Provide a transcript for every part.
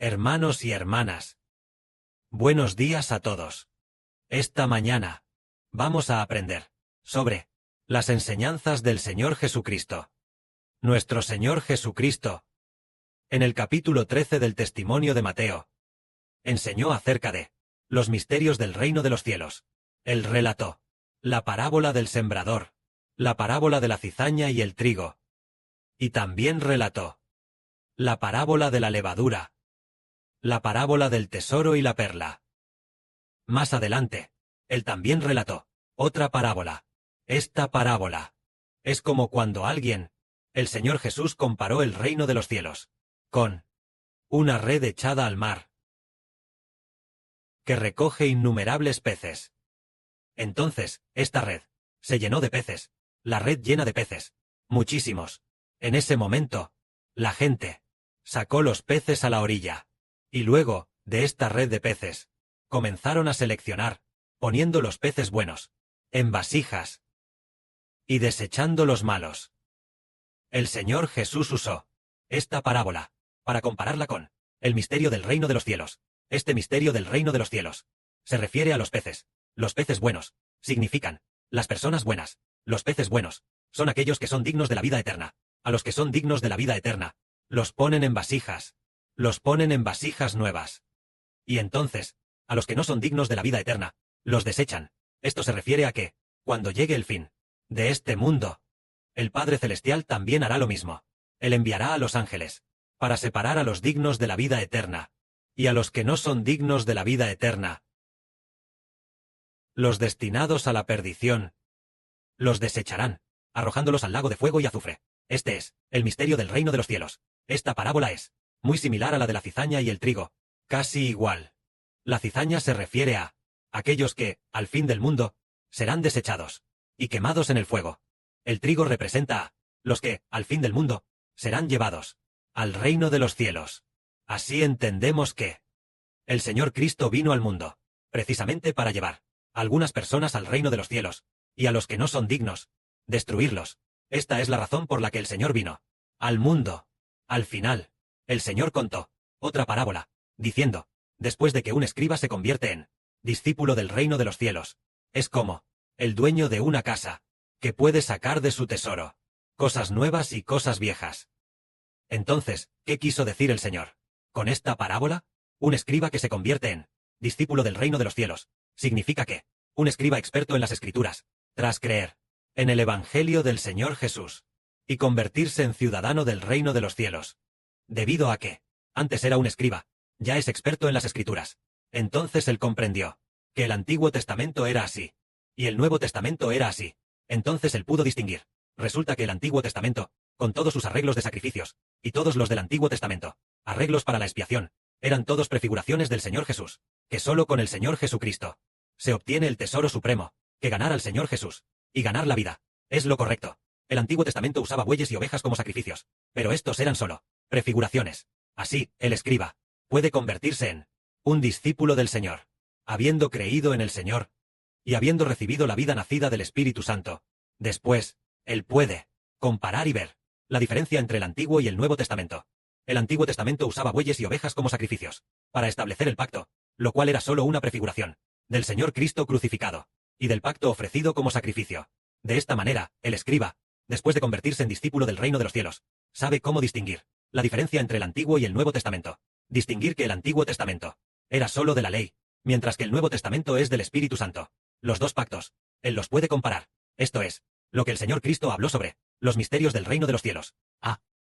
Hermanos y hermanas, buenos días a todos. Esta mañana vamos a aprender sobre las enseñanzas del Señor Jesucristo. Nuestro Señor Jesucristo, en el capítulo 13 del Testimonio de Mateo, enseñó acerca de los misterios del reino de los cielos. Él relató la parábola del sembrador, la parábola de la cizaña y el trigo, y también relató la parábola de la levadura, la parábola del tesoro y la perla. Más adelante, él también relató otra parábola. Esta parábola es como cuando el Señor Jesús comparó el reino de los cielos con una red echada al mar que recoge innumerables peces. Entonces, esta red se llenó de peces, la red llena de peces, muchísimos. En ese momento, la gente sacó los peces a la orilla, y luego, de esta red de peces, comenzaron a seleccionar, poniendo los peces buenos en vasijas y desechando los malos. El Señor Jesús usó esta parábola para compararla con el misterio del reino de los cielos. Este misterio del reino de los cielos se refiere a los peces. Los peces buenos significan las personas buenas. Los peces buenos son aquellos que son dignos de la vida eterna. A los que son dignos de la vida eterna, los ponen en vasijas. Los ponen en vasijas nuevas. Y entonces, a los que no son dignos de la vida eterna, los desechan. Esto se refiere a que, cuando llegue el fin de este mundo, el Padre Celestial también hará lo mismo. Él enviará a los ángeles para separar a los dignos de la vida eterna, y a los que no son dignos de la vida eterna, los destinados a la perdición, los desecharán, arrojándolos al lago de fuego y azufre. Este es el misterio del reino de los cielos. Esta parábola es muy similar a la de la cizaña y el trigo, casi igual. La cizaña se refiere a aquellos que, al fin del mundo, serán desechados y quemados en el fuego. El trigo representa a los que, al fin del mundo, serán llevados al reino de los cielos. Así entendemos que el Señor Cristo vino al mundo, precisamente para llevar a algunas personas al reino de los cielos, y a los que no son dignos, destruirlos. Esta es la razón por la que el Señor vino al mundo. Al final, el Señor contó otra parábola, diciendo, después de que un escriba se convierte en discípulo del reino de los cielos, es como el dueño de una casa, que puede sacar de su tesoro cosas nuevas y cosas viejas. Entonces, ¿qué quiso decir el Señor con esta parábola? Un escriba que se convierte en discípulo del reino de los cielos significa que un escriba experto en las Escrituras, tras creer en el Evangelio del Señor Jesús y convertirse en ciudadano del reino de los cielos, debido a que antes era un escriba, ya es experto en las Escrituras. Entonces él comprendió que el Antiguo Testamento era así y el Nuevo Testamento era así. Entonces él pudo distinguir. Resulta que el Antiguo Testamento, con todos sus arreglos de sacrificios, y todos los del Antiguo Testamento, arreglos para la expiación, eran todos prefiguraciones del Señor Jesús, que solo con el Señor Jesucristo se obtiene el tesoro supremo, que ganar al Señor Jesús, y ganar la vida, es lo correcto. El Antiguo Testamento usaba bueyes y ovejas como sacrificios, pero estos eran solo prefiguraciones. Así, el escriba puede convertirse en un discípulo del Señor, habiendo creído en el Señor, y habiendo recibido la vida nacida del Espíritu Santo. Después, él puede comparar y ver la diferencia entre el Antiguo y el Nuevo Testamento. El Antiguo Testamento usaba bueyes y ovejas como sacrificios, para establecer el pacto, lo cual era solo una prefiguración del Señor Cristo crucificado, y del pacto ofrecido como sacrificio. De esta manera, el escriba, después de convertirse en discípulo del reino de los cielos, sabe cómo distinguir la diferencia entre el Antiguo y el Nuevo Testamento. Distinguir que el Antiguo Testamento era solo de la ley, mientras que el Nuevo Testamento es del Espíritu Santo. Los dos pactos, él los puede comparar. Esto es lo que el Señor Cristo habló sobre los misterios del reino de los cielos.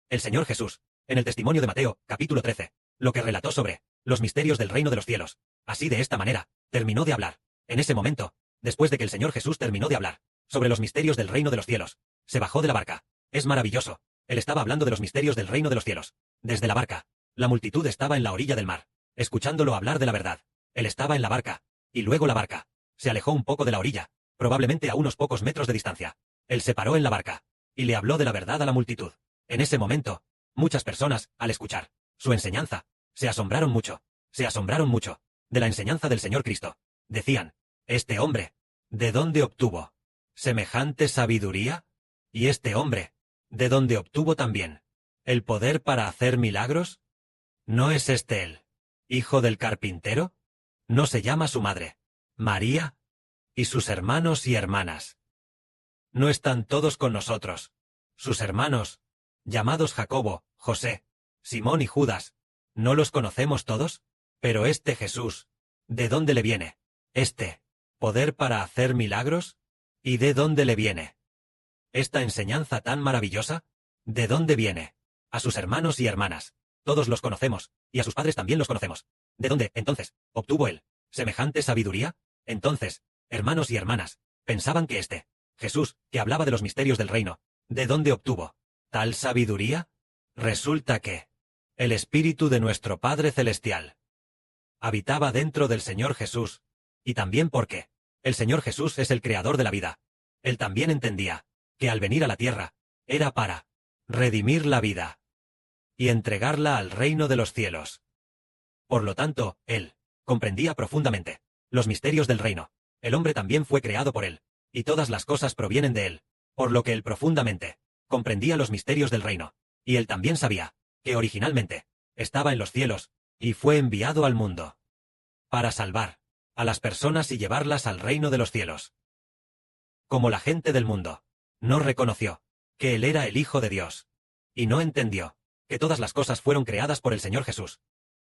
El Señor Jesús, en el testimonio de Mateo, capítulo 13, lo que relató sobre los misterios del reino de los cielos. Así de esta manera, terminó de hablar. En ese momento, después de que el Señor Jesús terminó de hablar sobre los misterios del reino de los cielos, se bajó de la barca. Es maravilloso. Él estaba hablando de los misterios del reino de los cielos. Desde la barca, la multitud estaba en la orilla del mar, escuchándolo hablar de la verdad. Él estaba en la barca, y luego la barca se alejó un poco de la orilla, probablemente a unos pocos metros de distancia. Él se paró en la barca y le habló de la verdad a la multitud. En ese momento, muchas personas, al escuchar su enseñanza, se asombraron mucho de la enseñanza del Señor Cristo. Decían, este hombre, ¿de dónde obtuvo semejante sabiduría? Y este hombre, ¿de dónde obtuvo también el poder para hacer milagros? ¿No es este él ¿Hijo del carpintero? ¿No se llama su madre María? ¿Y sus hermanos y hermanas? ¿No están todos con nosotros? Sus hermanos, llamados Jacobo, José, Simón y Judas, ¿no los conocemos todos? Pero este Jesús, ¿de dónde le viene este poder para hacer milagros? ¿Y de dónde le viene esta enseñanza tan maravillosa? ¿De dónde viene? A sus hermanos y hermanas, todos los conocemos, y a sus padres también los conocemos. ¿De dónde, entonces, obtuvo él semejante sabiduría? Entonces, hermanos y hermanas, pensaban que este Jesús, que hablaba de los misterios del reino, ¿de dónde obtuvo tal sabiduría? Resulta que el Espíritu de nuestro Padre Celestial habitaba dentro del Señor Jesús, y también porque el Señor Jesús es el creador de la vida. Él también entendía que al venir a la tierra, era para redimir la vida y entregarla al reino de los cielos. Por lo tanto, él comprendía profundamente los misterios del reino. El hombre también fue creado por él, y todas las cosas provienen de él, por lo que él profundamente comprendía los misterios del reino, y él también sabía que originalmente estaba en los cielos, y fue enviado al mundo para salvar a las personas y llevarlas al reino de los cielos. Como la gente del mundo no reconoció que él era el Hijo de Dios, y no entendió que todas las cosas fueron creadas por el Señor Jesús,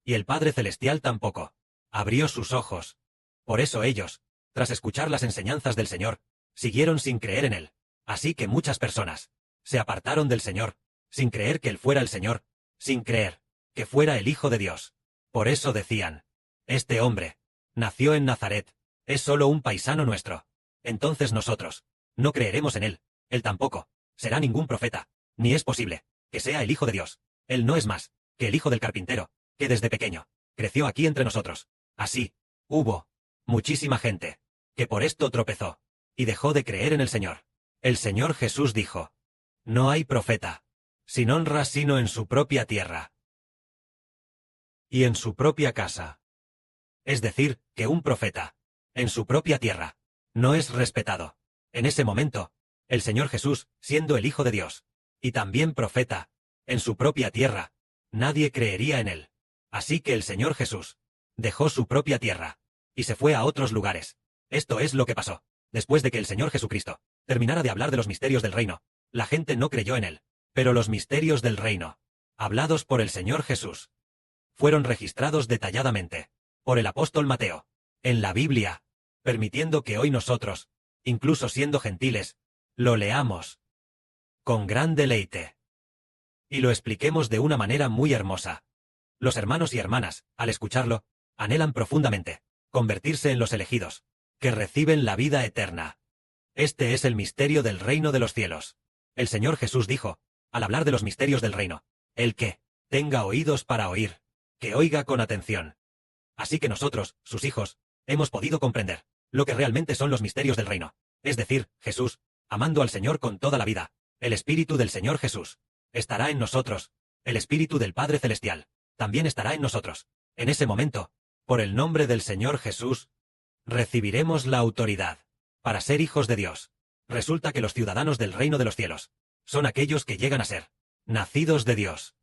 y el Padre Celestial tampoco abrió sus ojos. Por eso ellos, tras escuchar las enseñanzas del Señor, siguieron sin creer en él. Así que muchas personas se apartaron del Señor, sin creer que él fuera el Señor, sin creer que fuera el Hijo de Dios. Por eso decían: este hombre nació en Nazaret, es solo un paisano nuestro. Entonces nosotros no creeremos en él. Él tampoco será ningún profeta, ni es posible que sea el Hijo de Dios. Él no es más que el hijo del carpintero, que desde pequeño creció aquí entre nosotros. Así, hubo muchísima gente que por esto tropezó y dejó de creer en el Señor. El Señor Jesús dijo: no hay profeta sin honra sino en su propia tierra y en su propia casa. Es decir, que un profeta en su propia tierra no es respetado. En ese momento, el Señor Jesús, siendo el Hijo de Dios, y también profeta, en su propia tierra, nadie creería en él. Así que el Señor Jesús dejó su propia tierra y se fue a otros lugares. Esto es lo que pasó. Después de que el Señor Jesucristo terminara de hablar de los misterios del reino, la gente no creyó en él. Pero los misterios del reino, hablados por el Señor Jesús, fueron registrados detalladamente por el apóstol Mateo en la Biblia, permitiendo que hoy nosotros, incluso siendo gentiles, lo leamos con gran deleite y lo expliquemos de una manera muy hermosa. Los hermanos y hermanas, al escucharlo, anhelan profundamente convertirse en los elegidos, que reciben la vida eterna. Este es el misterio del reino de los cielos. El Señor Jesús dijo, al hablar de los misterios del reino: el que tenga oídos para oír, que oiga con atención. Así que nosotros, sus hijos, hemos podido comprender lo que realmente son los misterios del reino. Es decir, Jesús, amando al Señor con toda la vida, el Espíritu del Señor Jesús estará en nosotros, el Espíritu del Padre Celestial también estará en nosotros. En ese momento, por el nombre del Señor Jesús, recibiremos la autoridad para ser hijos de Dios. Resulta que los ciudadanos del reino de los cielos son aquellos que llegan a ser nacidos de Dios.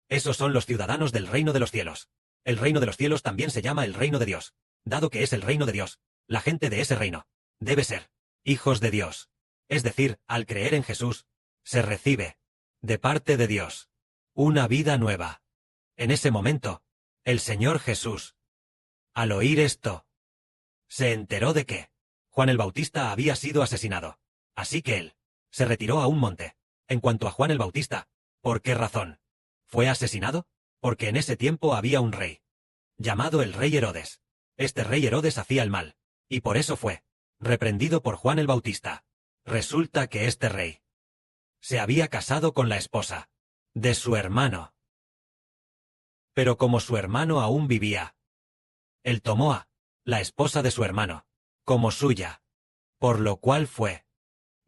Esos son los ciudadanos del reino de los cielos. El reino de los cielos también se llama el reino de Dios. Dado que es el reino de Dios, la gente de ese reino debe ser hijos de Dios. Es decir, al creer en Jesús, se recibe de parte de Dios una vida nueva. En ese momento, el Señor Jesús, al oír esto, se enteró de que Juan el Bautista había sido asesinado. Así que él se retiró a un monte. En cuanto a Juan el Bautista, ¿por qué razón fue asesinado? Porque en ese tiempo había un rey llamado el rey Herodes. Este rey Herodes hacía el mal, y por eso fue reprendido por Juan el Bautista. Resulta que este rey se había casado con la esposa de su hermano. Pero como su hermano aún vivía, él tomó a la esposa de su hermano como suya, por lo cual fue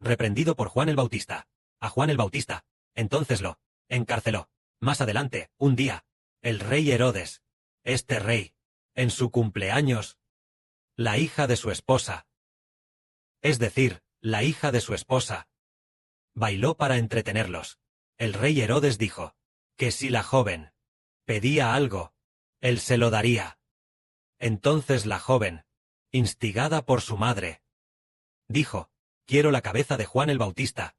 reprendido por Juan el Bautista. A Juan el Bautista, entonces lo encarceló. Más adelante, un día, el rey Herodes, este rey, en su cumpleaños, la hija de su esposa, es decir, la hija de su esposa, bailó para entretenerlos. El rey Herodes dijo que si la joven pedía algo, Él se lo daría. Entonces la joven, instigada por su madre, dijo: quiero la cabeza de Juan el Bautista.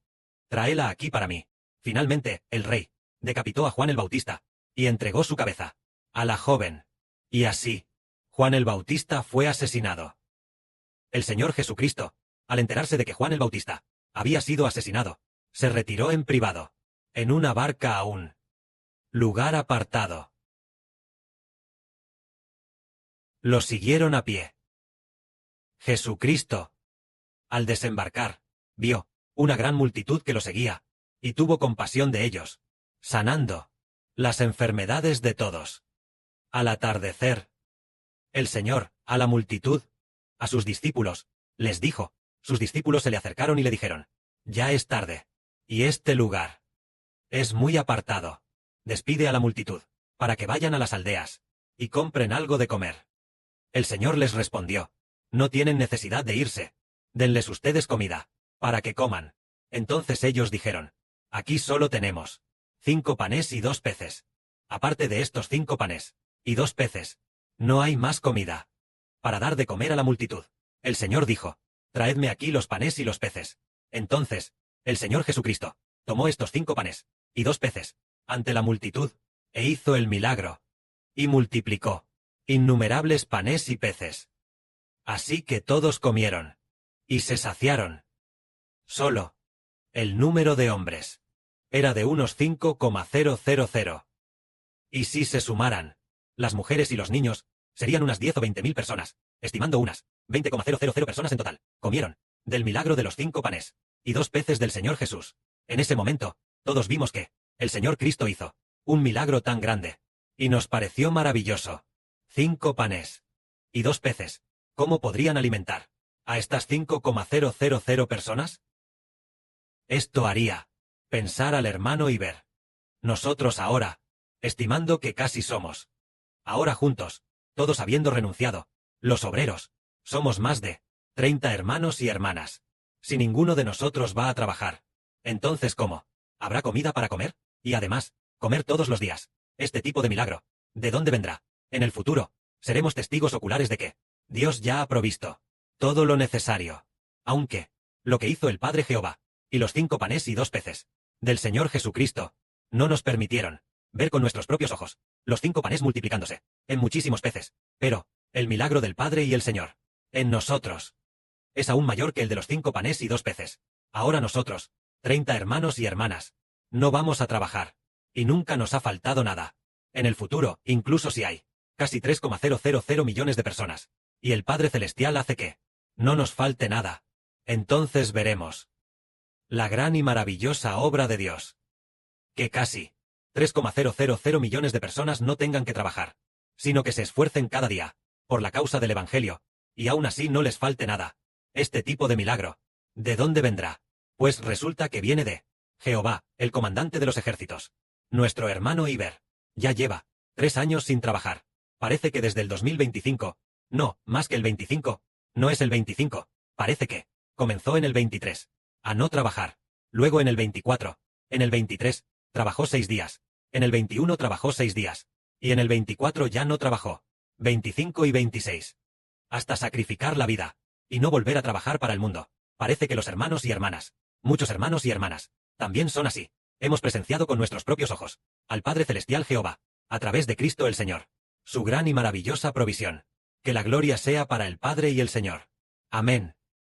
Tráela aquí para mí. Finalmente, el rey decapitó a Juan el Bautista y entregó su cabeza a la joven. Y así, Juan el Bautista fue asesinado. El Señor Jesucristo, al enterarse de que Juan el Bautista había sido asesinado, se retiró en privado, en una barca a un lugar apartado. Lo siguieron a pie. Jesucristo, al desembarcar, vio una gran multitud que lo seguía, y tuvo compasión de ellos, sanando las enfermedades de todos. Al atardecer, el Señor, a la multitud, a sus discípulos, les dijo. Sus discípulos se le acercaron y le dijeron: ya es tarde, y este lugar es muy apartado. Despide a la multitud, para que vayan a las aldeas, y compren algo de comer. El Señor les respondió: no tienen necesidad de irse. Denles ustedes comida, para que coman. Entonces ellos dijeron: aquí solo tenemos 5 panes y 2 peces. Aparte de estos 5 panes y 2 peces, no hay más comida para dar de comer a la multitud. El Señor dijo: traedme aquí los panes y los peces. Entonces, el Señor Jesucristo tomó estos 5 panes y 2 peces ante la multitud, e hizo el milagro, y multiplicó innumerables panes y peces. Así que todos comieron, y se saciaron. Solo el número de hombres era de unos 5,000. Y si se sumaran las mujeres y los niños, serían unas 10 o 20.000 personas, estimando unas 20,000 personas en total. Comieron del milagro de los 5 panes y 2 peces del Señor Jesús. En ese momento, todos vimos que el Señor Cristo hizo un milagro tan grande, y nos pareció maravilloso. 5 panes y 2 peces. ¿Cómo podrían alimentar a estas 5,000 personas? Esto haría pensar al hermano y ver. Nosotros ahora, estimando que casi somos, ahora juntos, todos habiendo renunciado, los obreros, somos más de 30 hermanos y hermanas. Si ninguno de nosotros va a trabajar, entonces ¿cómo? ¿Habrá comida para comer? Y además, comer todos los días. Este tipo de milagro, ¿de dónde vendrá? En el futuro, seremos testigos oculares de que Dios ya ha provisto todo lo necesario. Aunque, lo que hizo el Padre Jehová, y los 5 panes y 2 peces del Señor Jesucristo, no nos permitieron ver con nuestros propios ojos los 5 panes multiplicándose en muchísimos peces, pero el milagro del Padre y el Señor en nosotros es aún mayor que el de los 5 panes y 2 peces. Ahora nosotros, 30 hermanos y hermanas, no vamos a trabajar, y nunca nos ha faltado nada. En el futuro, incluso si hay casi 3,000 millones de personas, y el Padre Celestial hace que no nos falte nada, entonces veremos la gran y maravillosa obra de Dios. Que casi 3,000 millones de personas no tengan que trabajar, sino que se esfuercen cada día por la causa del Evangelio, y aún así no les falte nada. Este tipo de milagro, ¿de dónde vendrá? Pues resulta que viene de Jehová, el comandante de los ejércitos. Nuestro hermano Iber ya lleva 3 años sin trabajar. Parece que desde el 2025, no, más que el 25, no es el 25, parece que comenzó en el 23, a no trabajar. Luego en el 24, en el 23, trabajó 6 días. En el 21 trabajó 6 días. Y en el 24 ya no trabajó. 25 y 26. Hasta sacrificar la vida y no volver a trabajar para el mundo. Parece que los hermanos y hermanas, muchos hermanos y hermanas, también son así. Hemos presenciado con nuestros propios ojos al Padre Celestial Jehová, a través de Cristo el Señor, su gran y maravillosa provisión. Que la gloria sea para el Padre y el Señor. Amén.